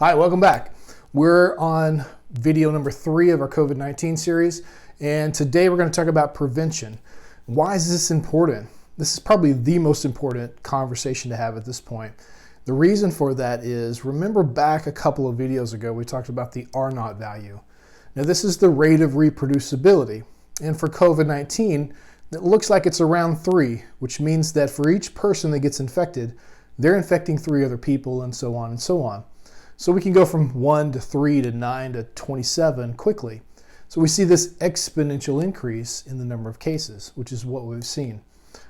Hi, welcome back. We're on video number 3 of our COVID-19 series, and today we're going to talk about prevention. Why is this important? This is probably the most important conversation to have at this point. The reason for that is, remember back a couple of videos ago, we talked about the R0 value. Now this is the rate of reproducibility, and for COVID-19, it looks like it's around 3, which means that for each person that gets infected, they're infecting 3 other people, and so on and so on. So we can go from 1 to 3 to 9 to 27 quickly. So we see this exponential increase in the number of cases, which is what we've seen.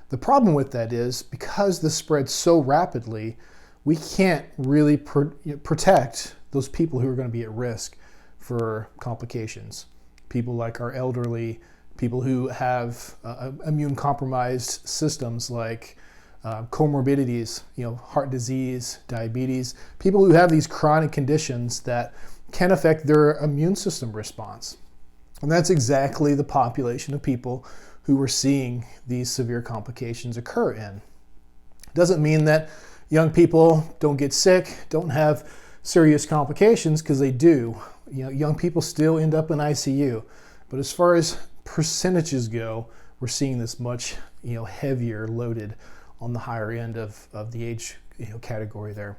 The problem with that is, because this spreads so rapidly, we can't really protect those people who are going to be at risk for complications. People like our elderly, people who have immune compromised systems like comorbidities, heart disease, diabetes, people who have these chronic conditions that can affect their immune system response. And that's exactly the population of people who we're seeing these severe complications occur in. Doesn't mean that young people don't get sick, don't have serious complications, because they do. Young people still end up in ICU. But as far as percentages go, we're seeing this much heavier loaded on the higher end of the age category there.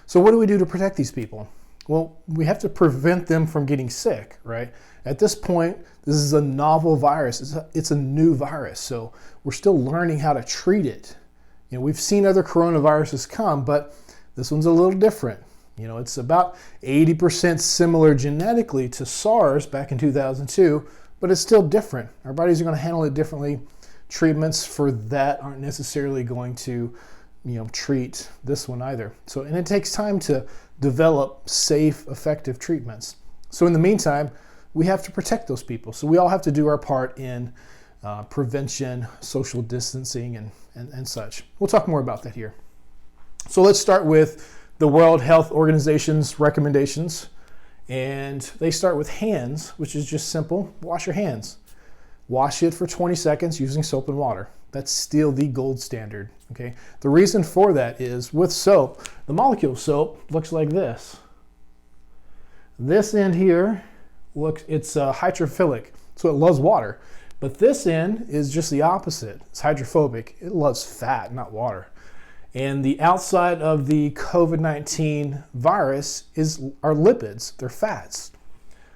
So what do we do to protect these people? Well, we have to prevent them from getting sick, right? At this point, this is a novel virus. It's a new virus, so we're still learning how to treat it. We've seen other coronaviruses come, but this one's a little different. It's about 80% similar genetically to SARS back in 2002, but it's still different. Our bodies are going to handle it differently. Treatments for that aren't necessarily going to, treat this one either. And it takes time to develop safe, effective treatments. So in the meantime, we have to protect those people. So we all have to do our part in prevention, social distancing, and such. We'll talk more about that here. So let's start with the World Health Organization's recommendations. And they start with hands, which is just simple. Wash your hands. Wash it for 20 seconds using soap and water. That's still the gold standard. Okay. The reason for that is, with soap, the molecule of soap looks like this. This end here it's hydrophilic, so it loves water. But this end is just the opposite. It's hydrophobic. It loves fat, not water. And the outside of the COVID-19 virus are lipids. They're fats.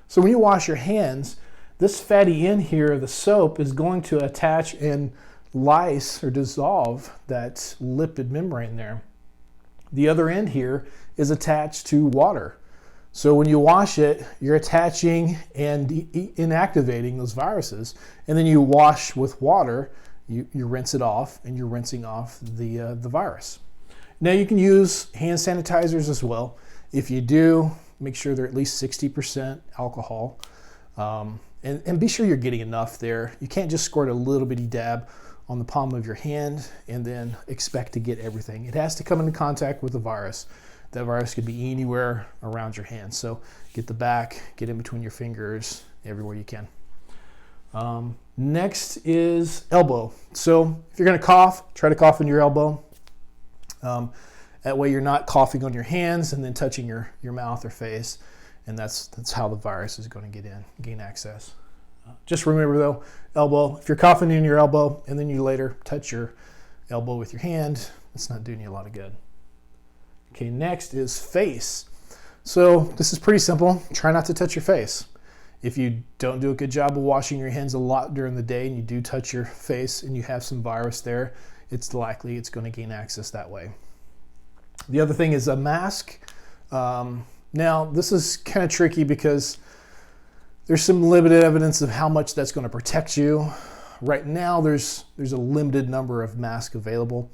So when you wash your hands, this fatty end here, the soap, is going to attach and lyse or dissolve that lipid membrane there. The other end here is attached to water. So when you wash it, you're attaching and inactivating those viruses. And then you wash with water, you rinse it off, and you're rinsing off the virus. Now you can use hand sanitizers as well. If you do, make sure they're at least 60% alcohol. And be sure you're getting enough there. You can't just squirt a little bitty dab on the palm of your hand and then expect to get everything. It has to come into contact with the virus. That virus could be anywhere around your hand. So get the back, get in between your fingers, everywhere you can. Next is elbow. So if you're going to cough, try to cough in your elbow. That way you're not coughing on your hands and then touching your mouth or face. And that's how the virus is going to gain access. Just remember though, elbow, if you're coughing in your elbow and then you later touch your elbow with your hand, it's not doing you a lot of good. Okay, next is face. So this is pretty simple. Try not to touch your face. If you don't do a good job of washing your hands a lot during the day and you do touch your face and you have some virus there, it's likely it's going to gain access that way. The other thing is a mask. Now, this is kind of tricky because there's some limited evidence of how much that's going to protect you. Right now, there's a limited number of masks available.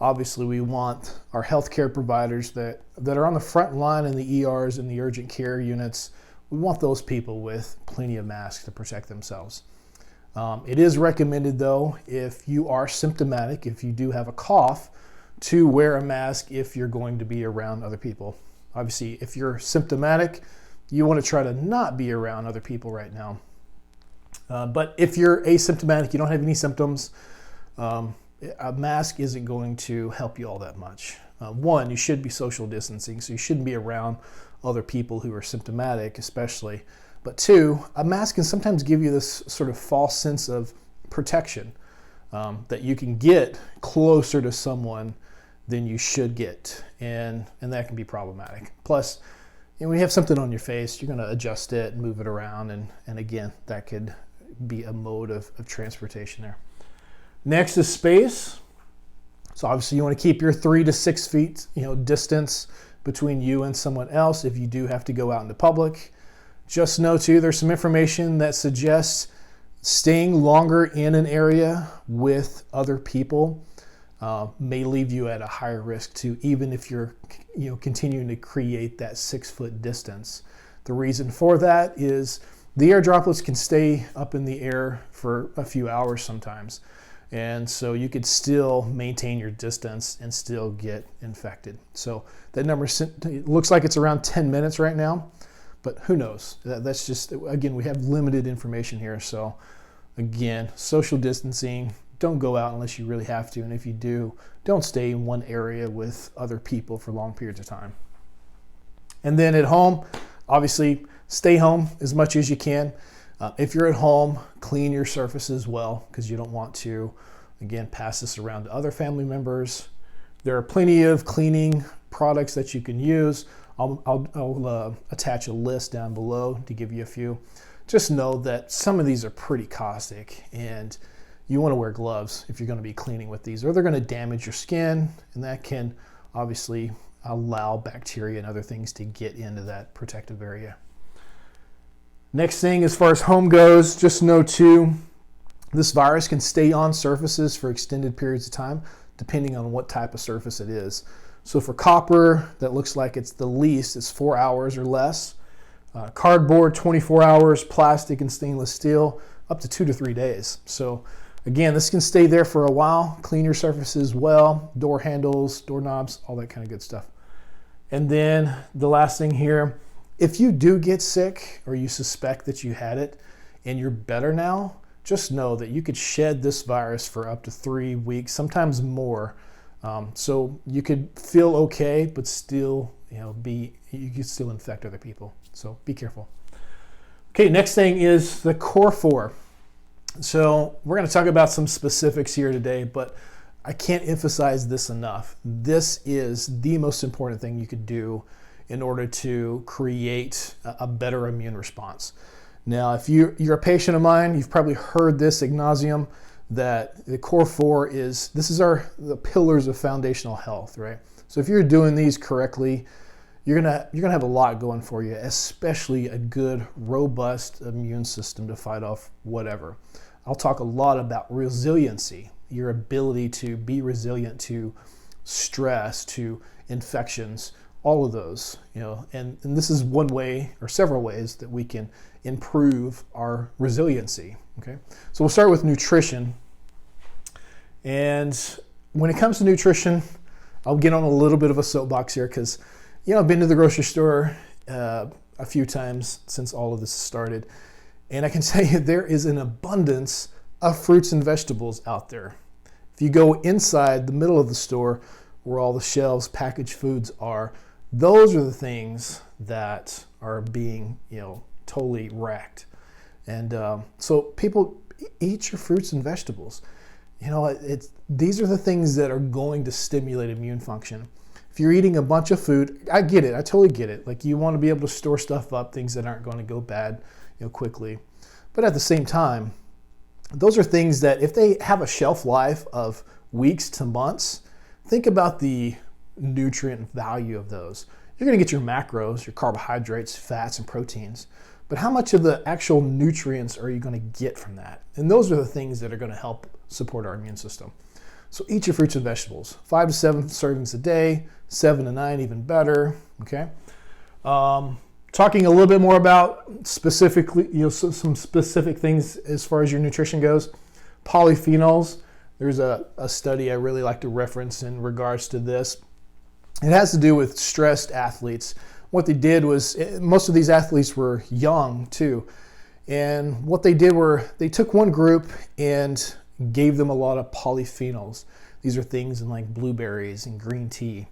Obviously, we want our healthcare providers that are on the front line in the ERs and the urgent care units. We want those people with plenty of masks to protect themselves. It is recommended, though, if you are symptomatic, if you do have a cough, to wear a mask if you're going to be around other people. Obviously, if you're symptomatic, you want to try to not be around other people right now. But if you're asymptomatic, you don't have any symptoms, a mask isn't going to help you all that much. One, you should be social distancing, so you shouldn't be around other people who are symptomatic, especially. But two, a mask can sometimes give you this sort of false sense of protection, that you can get closer to someone than you should get, and that can be problematic. Plus, when you have something on your face, you're going to adjust it and move it around, and again, that could be a mode of transportation there. Next is space. So obviously you want to keep your 3 to 6 feet distance between you and someone else if you do have to go out into public. Just know too, there's some information that suggests staying longer in an area with other people may leave you at a higher risk too, even if you're continuing to create that 6-foot distance. The reason for that is the air droplets can stay up in the air for a few hours sometimes. And so you could still maintain your distance and still get infected. So that number looks like it's around 10 minutes right now, but who knows? That's just, again, we have limited information here. So again, social distancing, don't go out unless you really have to. And if you do, don't stay in one area with other people for long periods of time. And then at home, obviously stay home as much as you can. If you're at home, clean your surfaces well, because you don't want to, again, pass this around to other family members. There are plenty of cleaning products that you can use. I'll attach a list down below to give you a few. Just know that some of these are pretty caustic, and you want to wear gloves if you're going to be cleaning with these, or they're going to damage your skin, and that can obviously allow bacteria and other things to get into that protective area. Next thing, as far as home goes, just know too, this virus can stay on surfaces for extended periods of time, depending on what type of surface it is. So for copper, that looks like it's the least, it's 4 hours or less. Cardboard, 24 hours, plastic and stainless steel, up to 2 to 3 days. So again, this can stay there for a while. Clean your surfaces well, door handles, doorknobs, all that kind of good stuff. And then the last thing here, if you do get sick or you suspect that you had it and you're better now, just know that you could shed this virus for up to 3 weeks, sometimes more. So you could feel okay, but still, you could still infect other people. So be careful. Okay, next thing is the core 4. So we're going to talk about some specifics here today, but I can't emphasize this enough. This is the most important thing you could do in order to create a better immune response. Now, if you're a patient of mine, you've probably heard this ad nauseum, that the core 4 is the pillars of foundational health, right? So if you're doing these correctly, you're gonna have a lot going for you, especially a good, robust immune system to fight off whatever. I'll talk a lot about resiliency, your ability to be resilient to stress, to infections, all of those, and this is one way or several ways that we can improve our resiliency. Okay, so we'll start with nutrition. And when it comes to nutrition, I'll get on a little bit of a soapbox here because, I've been to the grocery store a few times since all of this started, and I can tell you there is an abundance of fruits and vegetables out there. If you go inside the middle of the store where all the shelves, packaged foods are, those are the things that are being, totally wrecked. And so people, eat your fruits and vegetables. These are the things that are going to stimulate immune function. If you're eating a bunch of food, I get it. I totally get it. Like, you want to be able to store stuff up, things that aren't going to go bad, quickly. But at the same time, those are things that if they have a shelf life of weeks to months, think about the nutrient value of those. You're going to get your macros, your carbohydrates, fats, and proteins. But how much of the actual nutrients are you going to get from that? And those are the things that are going to help support our immune system. So eat your fruits and vegetables. 5 to 7 servings a day, 7 to 9 even better. Okay. Talking a little bit more about specifically, some specific things as far as your nutrition goes. Polyphenols. There's a study I really like to reference in regards to this. It has to do with stressed athletes. What they did was, most of these athletes were young too. And what they did were, they took one group and gave them a lot of polyphenols. These are things in like blueberries and green tea.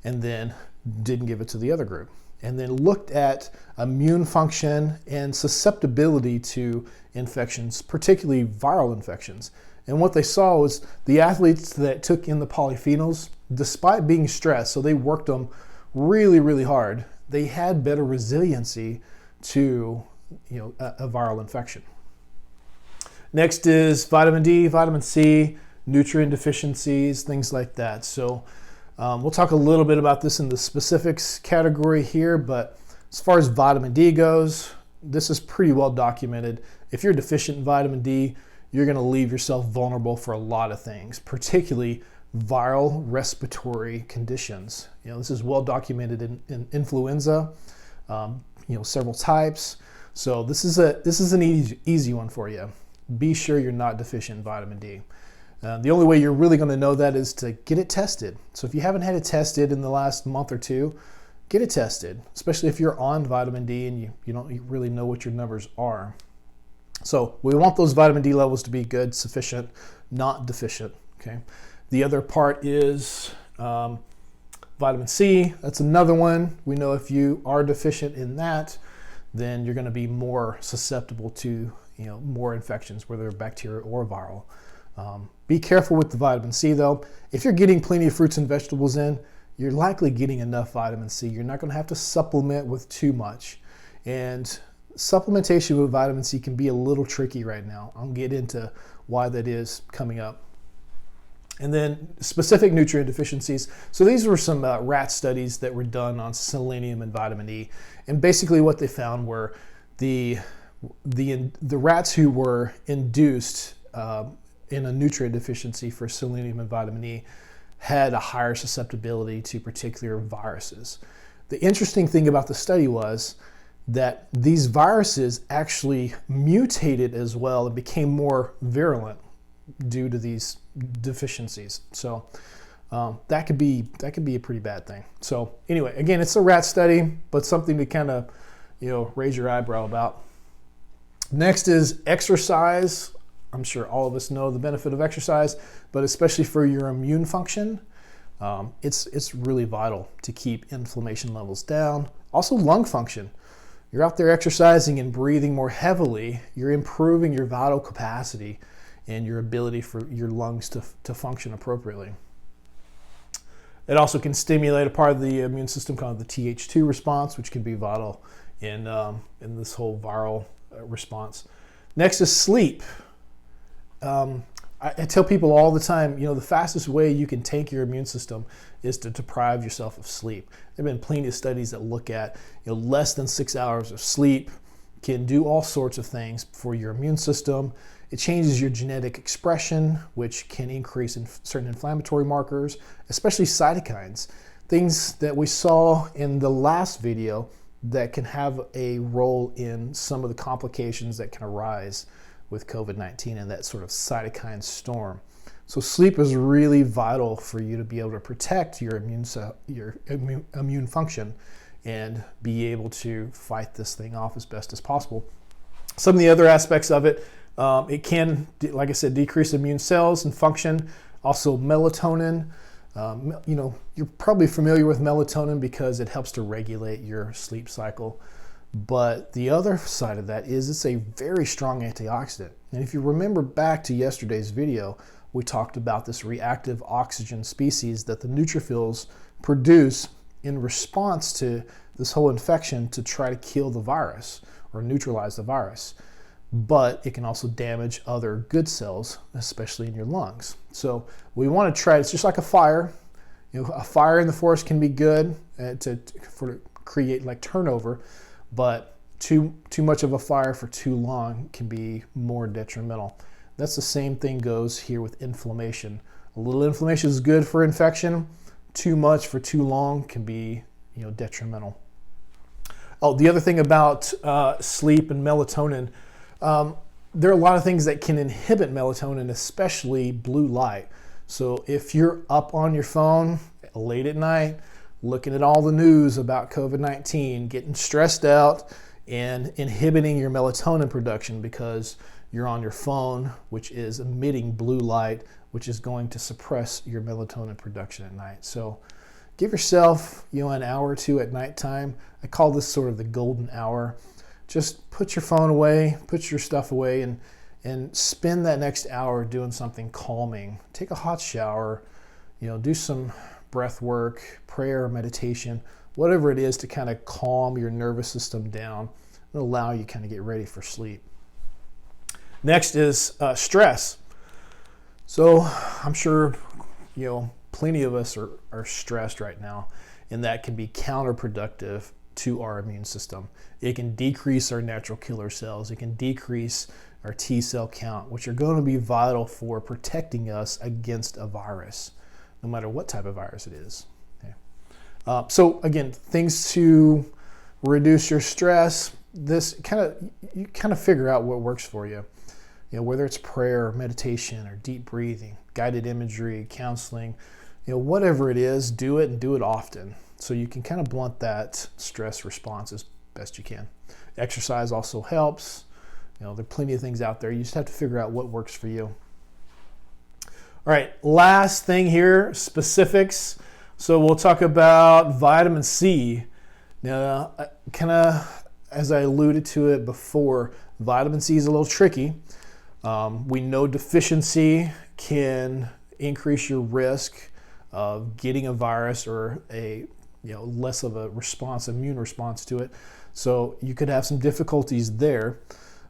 and then didn't give it to the other group. And then looked at immune function and susceptibility to infections, particularly viral infections. And what they saw was the athletes that took in the polyphenols, despite being stressed, so they worked them really, really hard, they had better resiliency to a viral infection. Next is vitamin D, vitamin C, nutrient deficiencies, things like that. So we'll talk a little bit about this in the specifics category here, but as far as vitamin D goes, this is pretty well documented. If you're deficient in vitamin D, you're going to leave yourself vulnerable for a lot of things, particularly viral respiratory conditions. This is well documented in influenza, several types. So this is an easy one for you. Be sure you're not deficient in vitamin D. The only way you're really going to know that is to get it tested. So if you haven't had it tested in the last month or two, get it tested, especially if you're on vitamin D and you don't really know what your numbers are. So we want those vitamin D levels to be good, sufficient, not deficient. Okay. The other part is vitamin C. That's another one. We know if you are deficient in that, then you're going to be more susceptible to more infections, whether bacterial or viral. Be careful with the vitamin C though. If you're getting plenty of fruits and vegetables in, you're likely getting enough vitamin C. You're not going to have to supplement with too much. And supplementation with vitamin C can be a little tricky right now. I'll get into why that is coming up. And then specific nutrient deficiencies. So these were some rat studies that were done on selenium and vitamin E. And basically what they found were the rats who were induced in a nutrient deficiency for selenium and vitamin E had a higher susceptibility to particular viruses. The interesting thing about the study was that these viruses actually mutated as well and became more virulent due to these deficiencies. So that could be a pretty bad thing. So anyway, again, it's a rat study, but something to kind of raise your eyebrow about. Next is exercise. I'm sure all of us know the benefit of exercise, but especially for your immune function, it's really vital to keep inflammation levels down. Also lung function. You're out there exercising and breathing more heavily, you're improving your vital capacity and your ability for your lungs to function appropriately. It also can stimulate a part of the immune system called the Th2 response, which can be vital in this whole viral response. Next is sleep. I tell people all the time, the fastest way you can tank your immune system is to deprive yourself of sleep. There have been plenty of studies that look at, less than 6 hours of sleep can do all sorts of things for your immune system. It changes your genetic expression, which can increase in certain inflammatory markers, especially cytokines, things that we saw in the last video that can have a role in some of the complications that can arise with COVID-19 and that sort of cytokine storm. So sleep is really vital for you to be able to protect your immune function and be able to fight this thing off as best as possible. Some of the other aspects of it, it can, like I said, decrease immune cells and function. Also melatonin. You're probably familiar with melatonin because it helps to regulate your sleep cycle. But the other side of that is it's a very strong antioxidant. And if you remember back to yesterday's video, we talked about this reactive oxygen species that the neutrophils produce in response to this whole infection to try to kill the virus or neutralize the virus. But it can also damage other good cells, especially in your lungs. So we want to try, it's just like a fire. A fire in the forest can be good to create like turnover, but too much of a fire for too long can be more detrimental. That's the same thing goes here with inflammation. A little inflammation is good for infection. Too much for too long can be detrimental. Oh, the other thing about sleep and melatonin, there are a lot of things that can inhibit melatonin, especially blue light. So if you're up on your phone late at night, looking at all the news about COVID-19, getting stressed out and inhibiting your melatonin production because you're on your phone, which is emitting blue light, which is going to suppress your melatonin production at night. So, give yourself, an hour or two at nighttime. I call this sort of the golden hour. Just put your phone away, put your stuff away, and spend that next hour doing something calming. Take a hot shower, do some breath work, prayer, meditation, whatever it is to kind of calm your nervous system down and allow you kind of get ready for sleep. Next is stress. So I'm sure, plenty of us are stressed right now, and that can be counterproductive to our immune system. It can decrease our natural killer cells. It can decrease our T cell count, which are going to be vital for protecting us against a virus, no matter what type of virus it is. Okay. So again, things to reduce your stress. You kind of figure out what works for you. Whether it's prayer, meditation, or deep breathing, guided imagery, counseling, whatever it is, do it and do it often, so you can kind of blunt that stress response as best you can. Exercise also helps. There are plenty of things out there. You just have to figure out what works for you. All right, last thing here, specifics. So we'll talk about vitamin C. Now, kind of as I alluded to it before, vitamin C is a little tricky. We know deficiency can increase your risk of getting a virus or a less of a immune response to it. So you could have some difficulties there.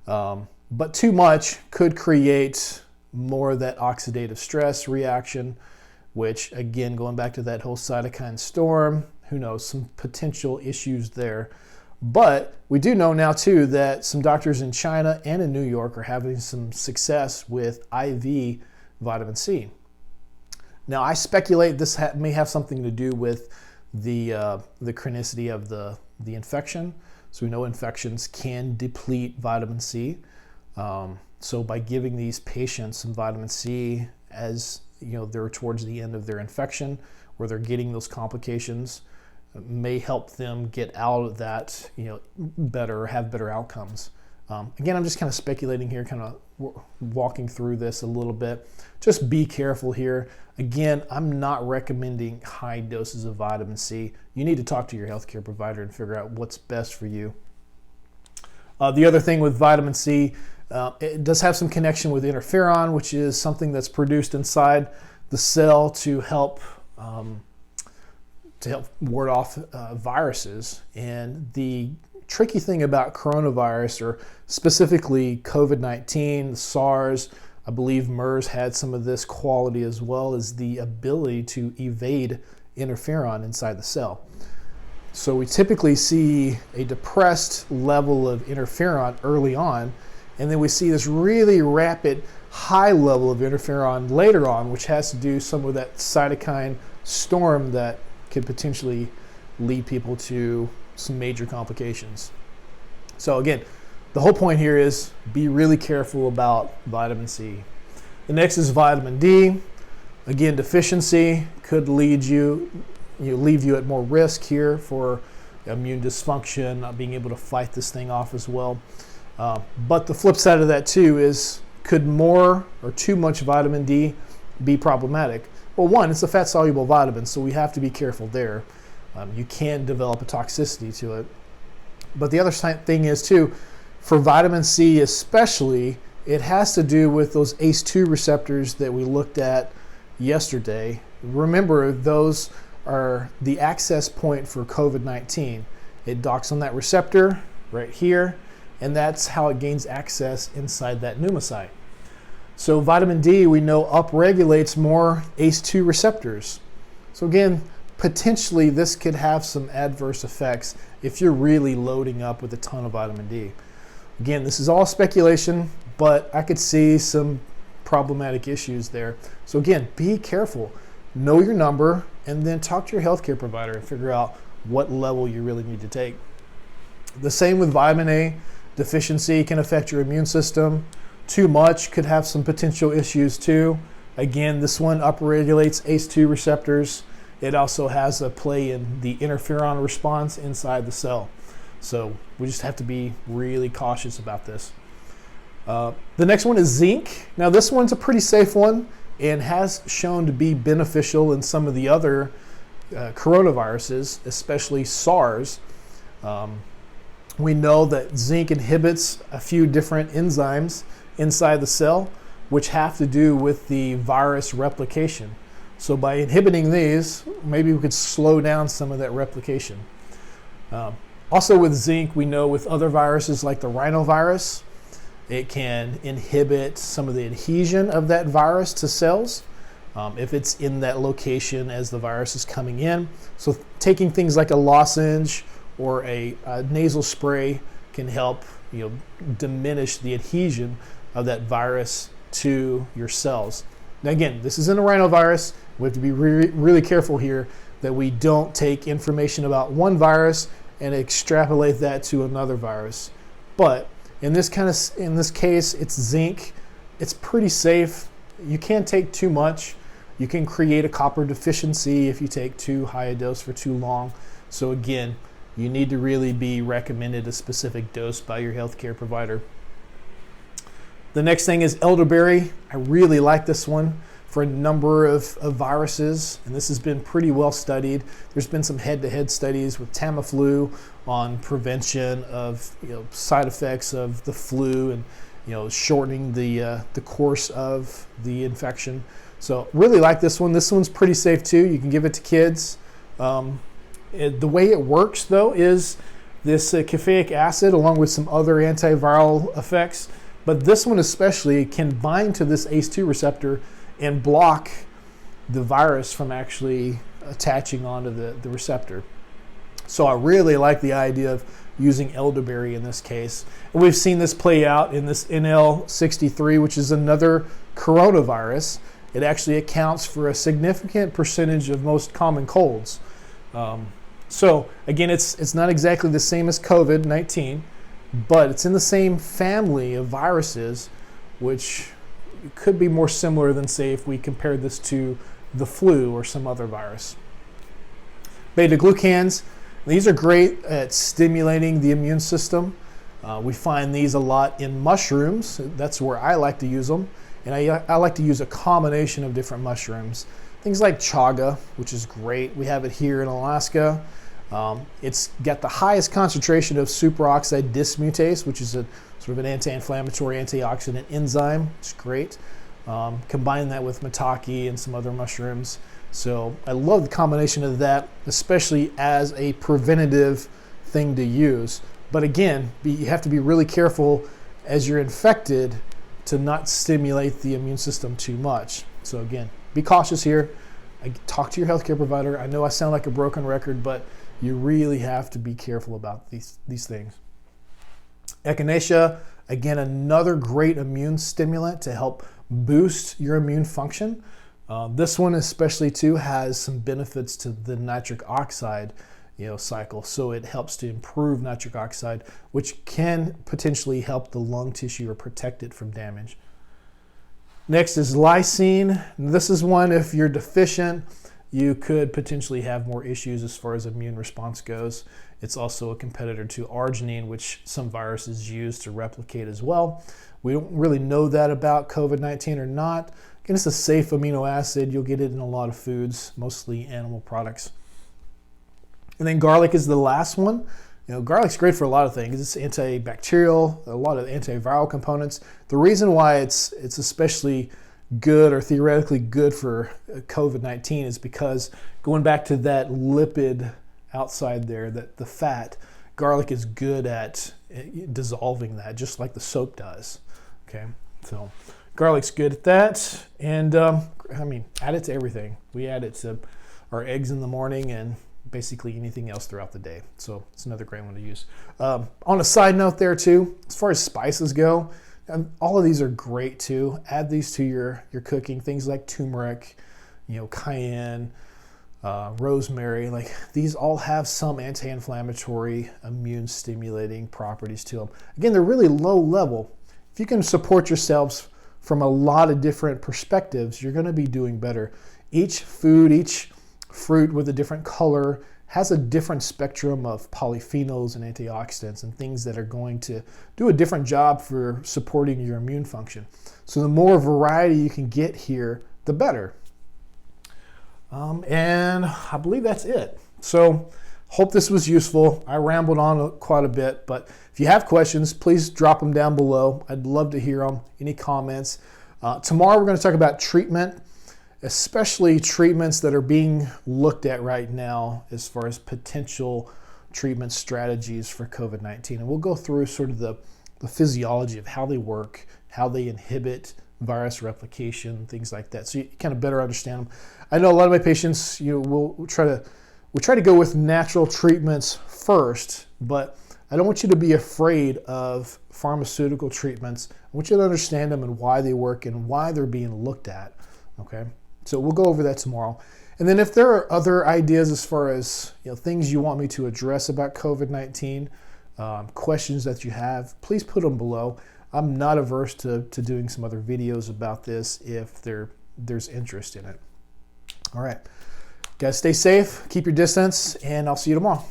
But too much could create more of that oxidative stress reaction, which again, going back to that whole cytokine storm, who knows, some potential issues there. But we do know now too that some doctors in China and in New York are having some success with IV vitamin C. Now I speculate this may have something to do with the chronicity of the infection. So we know infections can deplete vitamin C. So by giving these patients some vitamin C as they're towards the end of their infection, where they're getting those complications, may help them get out of that, better, or have better outcomes. Again, I'm just kind of speculating here, kind of walking through this a little bit. Just be careful here. Again, I'm not recommending high doses of vitamin C. You need to talk to your healthcare provider and figure out what's best for you. The other thing with vitamin C, it does have some connection with interferon, which is something that's produced inside the cell to help ward off viruses. And the tricky thing about coronavirus, or specifically COVID-19, SARS, I believe MERS had some of this quality as well, as the ability to evade interferon inside the cell. So we typically see a depressed level of interferon early on, and then we see this really rapid high level of interferon later on, which has to do some with that cytokine storm that could potentially lead people to some major complications. So again, the whole point here is be really careful about vitamin C. The next is vitamin D. Again, deficiency could leave you at more risk here for immune dysfunction, not being able to fight this thing off as well. But the flip side of that too is, could more or too much vitamin D be problematic? Well, one, it's a fat-soluble vitamin, so we have to be careful there. You can develop a toxicity to it. But the other thing is too, for vitamin C especially, it has to do with those ACE2 receptors that we looked at yesterday. Remember, those are the access point for COVID-19. It docks on that receptor right here, and that's how it gains access inside that pneumocyte. So vitamin D, we know, upregulates more ACE2 receptors. So again, potentially this could have some adverse effects if you're really loading up with a ton of vitamin D. Again, this is all speculation, but I could see some problematic issues there. So again, be careful. Know your number, and then talk to your healthcare provider and figure out what level you really need to take. The same with vitamin A. Deficiency can affect your immune system. Too much could have some potential issues too. Again, this one upregulates ACE2 receptors. It also has a play in the interferon response inside the cell. So we just have to be really cautious about this. The next one is zinc. Now this one's a pretty safe one and has shown to be beneficial in some of the other coronaviruses, especially SARS. We know that zinc inhibits a few different enzymes inside the cell, which have to do with the virus replication. So by inhibiting these, maybe we could slow down some of that replication. Also with zinc, we know with other viruses like the rhinovirus, it can inhibit some of the adhesion of that virus to cells if it's in that location as the virus is coming in. So taking things like a lozenge or a nasal spray can help diminish the adhesion of that virus to your cells. Now again, this isn't a rhinovirus. We have to be really careful here that we don't take information about one virus and extrapolate that to another virus. But in this case, it's zinc. It's pretty safe. You can't take too much. You can create a copper deficiency if you take too high a dose for too long. So again, you need to really be recommended a specific dose by your healthcare provider. The next thing is elderberry. I really like this one for a number of viruses, and this has been pretty well studied. There's been some head-to-head studies with Tamiflu on prevention of side effects of the flu and shortening the course of the infection. So really like this one. This one's pretty safe too. You can give it to kids. The way it works though is this caffeic acid along with some other antiviral effects, but this one especially can bind to this ACE2 receptor and block the virus from actually attaching onto the receptor. So I really like the idea of using elderberry in this case. And we've seen this play out in this NL63, which is another coronavirus. It actually accounts for a significant percentage of most common colds. So again, it's not exactly the same as COVID-19, but it's in the same family of viruses, which could be more similar than, say, if we compared this to the flu or some other virus. Beta-glucans, these are great at stimulating the immune system. We find these a lot in mushrooms. That's where I like to use them. And I like to use a combination of different mushrooms. Things like chaga, which is great. We have it here in Alaska. It's got the highest concentration of superoxide dismutase, which is a sort of an anti-inflammatory, antioxidant enzyme. It's great. Combine that with maitake and some other mushrooms. So I love the combination of that, especially as a preventative thing to use. But again, you have to be really careful as you're infected to not stimulate the immune system too much. So again, be cautious here. Talk to your healthcare provider. I know I sound like a broken record, but you really have to be careful about these things. Echinacea, again, another great immune stimulant to help boost your immune function. This one especially too has some benefits to the nitric oxide cycle. So it helps to improve nitric oxide, which can potentially help the lung tissue or protect it from damage. Next is lysine. This is one, if you're deficient, you could potentially have more issues as far as immune response goes. It's also a competitor to arginine, which some viruses use to replicate as well. We don't really know that about COVID-19 or not. Again, it's a safe amino acid. You'll get it in a lot of foods, mostly animal products. And then garlic is the last one. Garlic's great for a lot of things. It's antibacterial, a lot of antiviral components. The reason why it's especially good or theoretically good for COVID-19 is because going back to that lipid outside there, the fat, garlic is good at dissolving that, just like the soap does. Okay, so garlic's good at that. And add it to everything. We add it to our eggs in the morning and basically anything else throughout the day. So it's another great one to use. On a side note there too, as far as spices go, all of these are great too. Add these to your cooking. Things like turmeric, cayenne, rosemary. Like these all have some anti-inflammatory, immune stimulating properties to them. Again, they're really low level. If you can support yourselves from a lot of different perspectives, you're going to be doing better. Each food, each fruit with a different color has a different spectrum of polyphenols and antioxidants and things that are going to do a different job for supporting your immune function. So the more variety you can get here, the better. And I believe that's it. So hope this was useful. I rambled on quite a bit, but if you have questions, please drop them down below. I'd love to hear them. Any comments? Tomorrow we're going to talk about treatment, especially treatments that are being looked at right now as far as potential treatment strategies for COVID-19. And we'll go through sort of the physiology of how they work, how they inhibit virus replication, things like that. So you kind of better understand them. I know a lot of my patients, we'll try to go with natural treatments first, but I don't want you to be afraid of pharmaceutical treatments. I want you to understand them and why they work and why they're being looked at. Okay, so we'll go over that tomorrow. And then if there are other ideas as far as things you want me to address about COVID-19, questions that you have, please put them below. I'm not averse to doing some other videos about this if there's interest in it. All right, guys, stay safe, keep your distance, and I'll see you tomorrow.